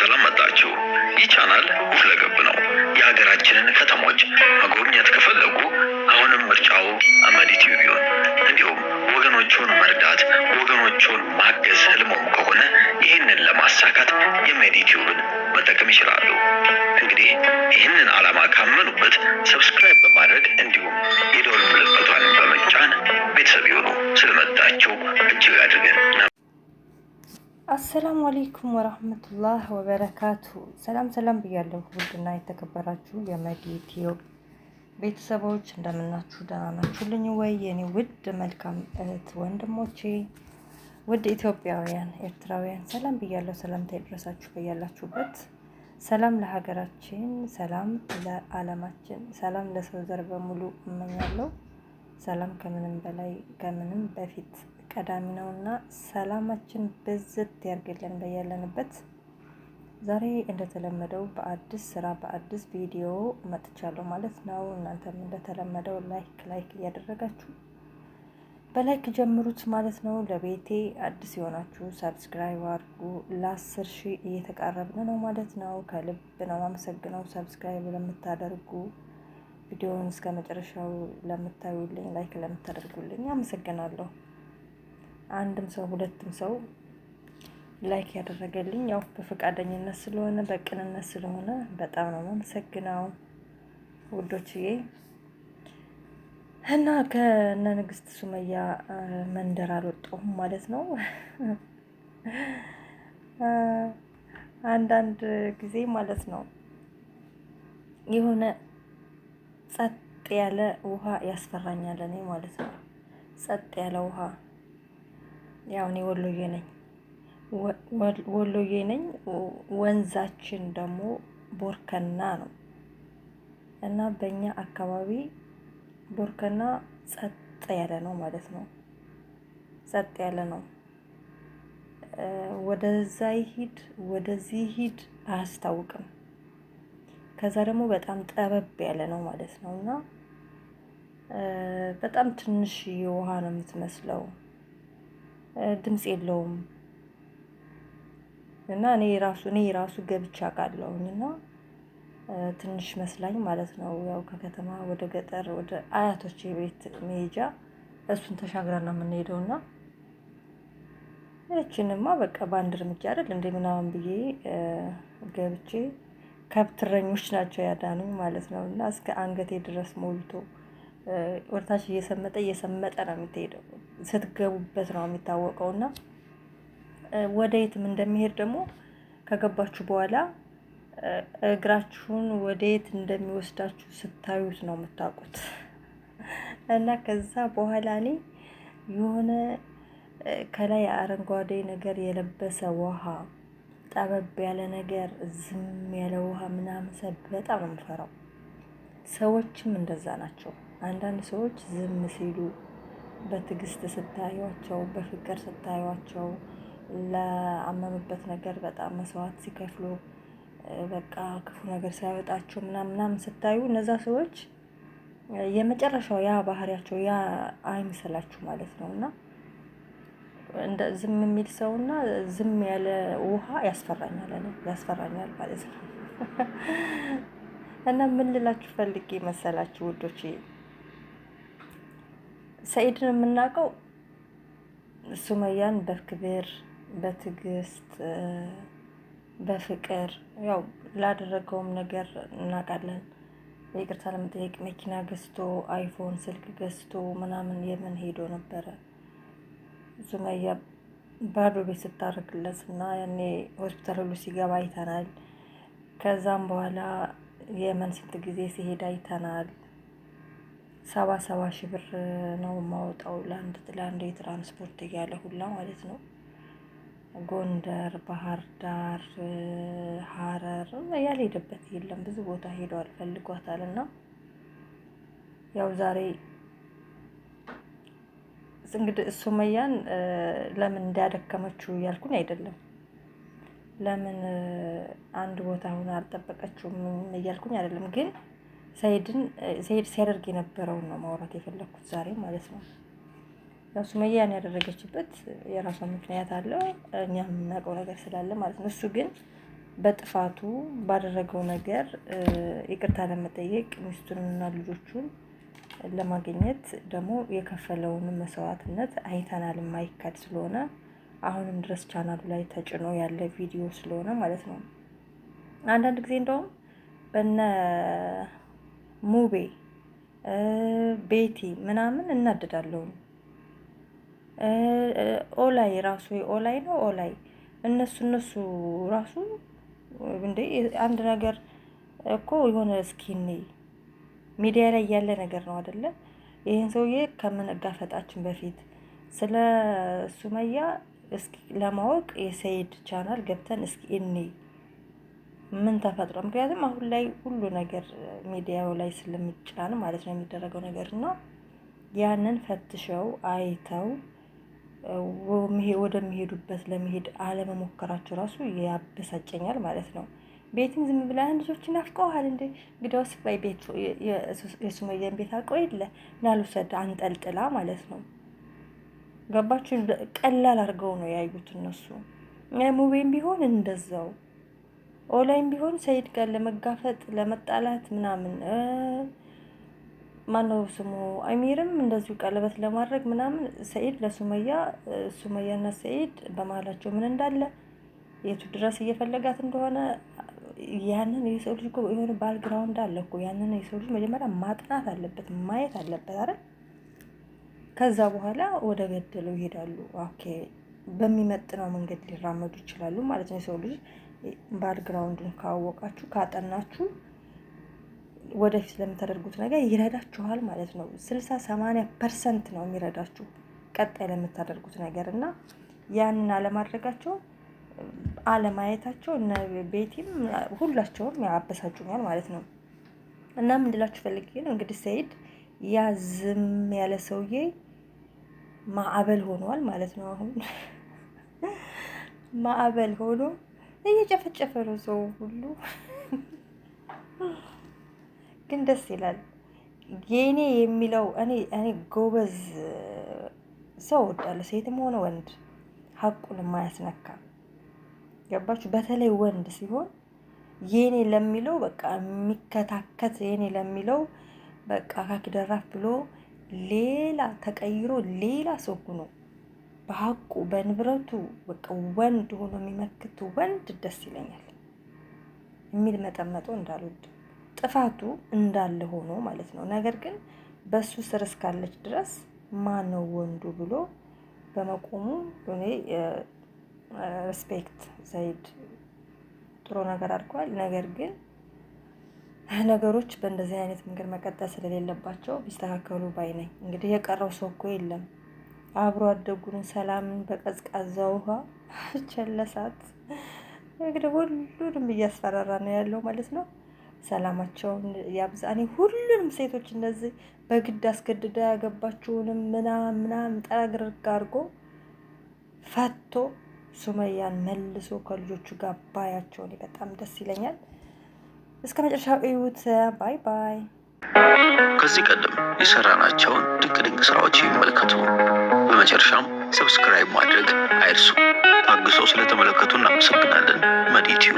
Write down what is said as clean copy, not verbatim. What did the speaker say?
በሰላም መጣችሁ። ይህ ቻናል ሁለገብ ነው። የሀገራችንን ከተሞች መጎብኘት ከፈለጉ አሁንም ምርጫው አመዲ ቲዩብ ይሁን። እንዲሁም ወገኖቹን መርዳት፣ ወገኖቹን ማገዝ ህልሞም ከሆነ ይህንን ለማሳካት የአመዲ ቲዩብን መጠቀም ይችላሉ። እንግዲህ ይህንን ዓላማ ካመኑበት ሰብስክራይብ በማድረግ እንዲሁም የደወል ምልክቷን በመጫን ቤተሰብ ይሁኑ። ስለመጣችሁ እጅግ አድርገን አሰላሙ አለይኩም ወራህመቱላህ ወበረካቱ። ሰላም ብያለሁ። ውድና የተከበራችሁ የአመዲ ቲዩብ ቤተሰቦች እንደምናችሁ፣ ደህና ናችሁልኝ ወይ? የኔ ውድ መልካም እህት ወንድሞቼ፣ ውድ ኢትዮጵያውያን ኤርትራውያን ሰላም ብያለሁ። ሰላምታ ይድረሳችሁ በያላችሁበት። ሰላም ለሀገራችን፣ ሰላም ለዓለማችን፣ ሰላም ለሰው ዘር በሙሉ እመኛለሁ። ሰላም ከምንም በላይ ከምንም በፊት ቀዳሚ ነውና ሰላማችን ብዝት ያርግልን በያለንበት። ዛሬ እንደተለመደው በአዲስ ስራ በአዲስ ቪዲዮ መጥቻለሁ ማለት ነው። እናንተም እንደተለመደው ላይክ እያደረጋችሁ በላይክ ጀምሩት ማለት ነው። ለቤቴ አዲስ የሆናችሁ ሰብስክራይብ አድርጉ። ለ10 ሺህ እየተቃረብን ነው ማለት ነው። ከልብ ነው አመሰግነው ሰብስክራይብ ለምታደርጉ፣ ቪዲዮውን እስከ መጨረሻው ለምታዩልኝ፣ ላይክ ለምታደርጉልኝ አመሰግናለሁ። አንድም ሰው ሁለትም ሰው ላይክ ያደረገልኝ ያው በፈቃደኝነት ስለሆነ በቅንነት ስለሆነ በጣም ነው የማመሰግነው ውዶችዬ። እና ከነ ንግስት ሱመያ መንደር አልወጣሁም ማለት ነው። አንዳንድ ጊዜ ማለት ነው የሆነ ጸጥ ያለ ውሃ ያስፈራኛል እኔ ማለት ነው። ጸጥ ያለ ውሃ ያው እኔ ወሎዬ ነኝ። ወንዛችን ደግሞ ቦርከና ነው እና በእኛ አካባቢ ቦርከና ጸጥ ያለ ነው ማለት ነው። ጸጥ ያለ ነው። ወደዛ ይሂድ ወደዚህ ሂድ አያስታውቅም። ከዛ ደግሞ በጣም ጠበብ ያለ ነው ማለት ነው እና በጣም ትንሽ ውሃ ነው የምትመስለው። ድምጽ የለውም እና እኔ ራሱ ገብቻ አውቃለሁኝ እና ትንሽ መስላኝ ማለት ነው። ያው ከከተማ ወደ ገጠር ወደ አያቶቼ ቤት መሄጃ እሱን ተሻግረን ነው የምንሄደውና እቺንማ በቃ በአንድ እርምጃ አይደል እንደ ምናምን ብዬ ገብቼ ከብትረኞች ናቸው ያዳኑኝ ማለት ነው እና እስከ አንገቴ ድረስ ሞልቶ ወርታች እየሰመጠ ነው የምትሄደው። ስትገቡበት ነው የሚታወቀውና ወደየትም እንደሚሄድ ደግሞ ከገባችሁ በኋላ እግራችሁን ወደየት እንደሚወስዳችሁ ስታዩት ነው የምታውቁት። እና ከዛ በኋላ እኔ የሆነ ከላይ አረንጓዴ ነገር የለበሰ ውሃ፣ ጠበብ ያለ ነገር፣ ዝም ያለ ውሃ ምናምን በጣም ነው የምፈራው። ሰዎችም እንደዛ ናቸው። አንዳንድ ሰዎች ዝም ሲሉ በትዕግስት ስታዩቸው፣ በፍቅር ስታዩቸው፣ ለአመኑበት ነገር በጣም መስዋዕት ሲከፍሉ፣ በቃ ክፉ ነገር ሳይወጣቸው ምናምን ስታዩ እነዛ ሰዎች የመጨረሻው ያ ባህሪያቸው ያ አይመስላችሁ ማለት ነው እና እንደ ዝም የሚል ሰውና ዝም ያለ ውሃ ያስፈራኛል ማለት ነው። እና ምን ልላችሁ ፈልጌ መሰላችሁ ውዶቼ፣ ሰኢድን የምናውቀው ሱመያን በክብር በትዕግስት በፍቅር ያው ላደረገውም ነገር እናውቃለን። ይቅርታ ለመጠየቅ መኪና ገዝቶ አይፎን ስልክ ገዝቶ ምናምን የመን ሄዶ ነበረ። ሱመያ ባዶ ቤት ስታረግለት እና ያኔ ሆስፒታል ሁሉ ሲገባ አይተናል። ከዛም በኋላ የመን ስንት ጊዜ ሲሄድ አይተናል። 70 ሺህ ብር ነው ማውጣው ለአንድ የትራንስፖርት እያለ ሁላ ማለት ነው። ጎንደር፣ ባህር ዳር፣ ሀረር ያልሄደበት የለም። ብዙ ቦታ ሄዷል፣ ፈልጓታል። እና ያው ዛሬ እንግዲህ ሱመያን ለምን እንዳደከመችው እያልኩኝ አይደለም፣ ለምን አንድ ቦታ ሆነ አልጠበቀችውም እያልኩኝ አይደለም። ግን ሰኢድ ሲያደርግ የነበረውን ነው ማውራት የፈለኩት ዛሬ ማለት ነው። ያው ሱመያን ያደረገችበት የራሷ ምክንያት አለው፣ እኛም የምናውቀው ነገር ስላለ ማለት ነው። እሱ ግን በጥፋቱ ባደረገው ነገር ይቅርታ ለመጠየቅ ሚስቱንና ልጆቹን ለማግኘት ደግሞ የከፈለውን መስዋዕትነት አይተናል። የማይካድ ስለሆነ አሁንም ድረስ ቻናሉ ላይ ተጭኖ ያለ ቪዲዮ ስለሆነ ማለት ነው። አንዳንድ ጊዜ እንደውም በነ ሙቤ ቤቲ ምናምን እናድዳለሁ። ኦላይ ራሱ ኦላይ ነው ኦላይ እነሱ ራሱ እንዴ አንድ ነገር እኮ የሆነ እስኪኒ ሚዲያ ላይ ያለ ነገር ነው አይደለ? ይሄን ሰውዬ ከመነጋፈጣችን በፊት ስለ ሱመያ እስኪ ለማወቅ የሰይድ ቻናል ገብተን እስኪ ምን ተፈጥሮ፣ ምክንያቱም አሁን ላይ ሁሉ ነገር ሚዲያው ላይ ስለሚጫን ማለት ነው የሚደረገው ነገር እና ያንን ፈትሸው አይተው ወደሚሄዱበት ለመሄድ አለመሞከራቸው ራሱ ያበሳጨኛል ማለት ነው። ቤትን ዝም ብላ ልጆችን አፍቀዋል እንዴ? እንግዲያውስ ባይ ቤት የሱመያን ቤት አውቀው የለ ናልውሰድ አንጠልጥላ ማለት ነው። ገባችሁ? ቀላል አድርገው ነው ያዩት እነሱ። ሙቤም ቢሆን እንደዛው፣ ኦላይም ቢሆን ሰይድ ጋር ለመጋፈጥ ለመጣላት ምናምን ማነው ስሙ አሚርም እንደዚሁ ቀለበት ለማድረግ ምናምን ሰይድ ለሱመያ ሱመያና ሰይድ በመሀላቸው ምን እንዳለ የቱ ድረስ እየፈለጋት እንደሆነ ያንን የሰው ልጅ እኮ የሆነ ባክግራውንድ አለ እኮ። ያንን የሰው ልጅ መጀመሪያ ማጥናት አለበት ማየት አለበት አይደል? ከዛ በኋላ ወደ ገደለው ይሄዳሉ። ኦኬ በሚመጥነው መንገድ ሊራመዱ ይችላሉ ማለት ነው። የሰው ልጅ ባክግራውንዱን ካወቃችሁ ካጠናችሁ ወደፊት ለምታደርጉት ነገር ይረዳችኋል ማለት ነው። 60-80% ነው የሚረዳችሁ ቀጣይ ለምታደርጉት ነገር እና ያንን አለማድረጋቸው አለማየታቸው እነ ቤቲም ሁላቸውም ያበሳጩኛል ማለት ነው። እና ምን ልላችሁ ፈልጌ ነው እንግዲህ ሰይድ ያ ዝም ያለ ሰውዬ ማዕበል ሆኗል ማለት ነው። አሁን ማዕበል ሆኖ እየጨፈጨፈ ነው ሰው ሁሉ። ግን ደስ ይላል። የኔ የሚለው እኔ ጎበዝ ሰው ወዳለ ሴትም ሆነ ወንድ ሀቁን የማያስነካ ገባችሁ? በተለይ ወንድ ሲሆን የኔ ለሚለው በቃ የሚከታከት የኔ ለሚለው በቃ ካኪደራፍ ብሎ ሌላ ተቀይሮ ሌላ ሰው ሆኖ በሀቁ በንብረቱ በቃ ወንድ ሆኖ የሚመክት ወንድ ደስ ይለኛል። የሚል መጠመጦ እንዳልወድ ጥፋቱ እንዳለ ሆኖ ማለት ነው። ነገር ግን በሱ ስር እስካለች ድረስ ማነው ወንዱ ብሎ በመቆሙ እኔ ሪስፔክት ሰይድ ጥሩ ነገር አድርጓል። ነገር ግን ነገሮች በእንደዚህ አይነት መንገድ መቀጠል ስለሌለባቸው ቢስተካከሉ ባይ ነኝ። እንግዲህ የቀረው ሰው እኮ የለም። አብሮ አደጉን ሰላምን በቀዝቃዛ ውሃ ቸለሳት። እንግዲህ ሁሉንም እያስፈራራ ነው ያለው ማለት ነው። ሰላማቸውን ያብዛኔ። ሁሉንም ሴቶች እነዚህ በግድ አስገድዳ ያገባችውንም ምናምን ጠረግርግ አድርጎ ፈቶ ሱመያን መልሶ ከልጆቹ ጋር ባያቸውን በጣም ደስ ይለኛል። እስከ መጨረሻው እዩት። ባይ ባይ። ከዚህ ቀደም የሰራናቸውን ድንቅ ስራዎች ይመልከቱ። በመጨረሻም ሰብስክራይብ ማድረግ አይርሱ። ታግሰው ስለተመለከቱ እናመሰግናለን። መዲ ቲዩብ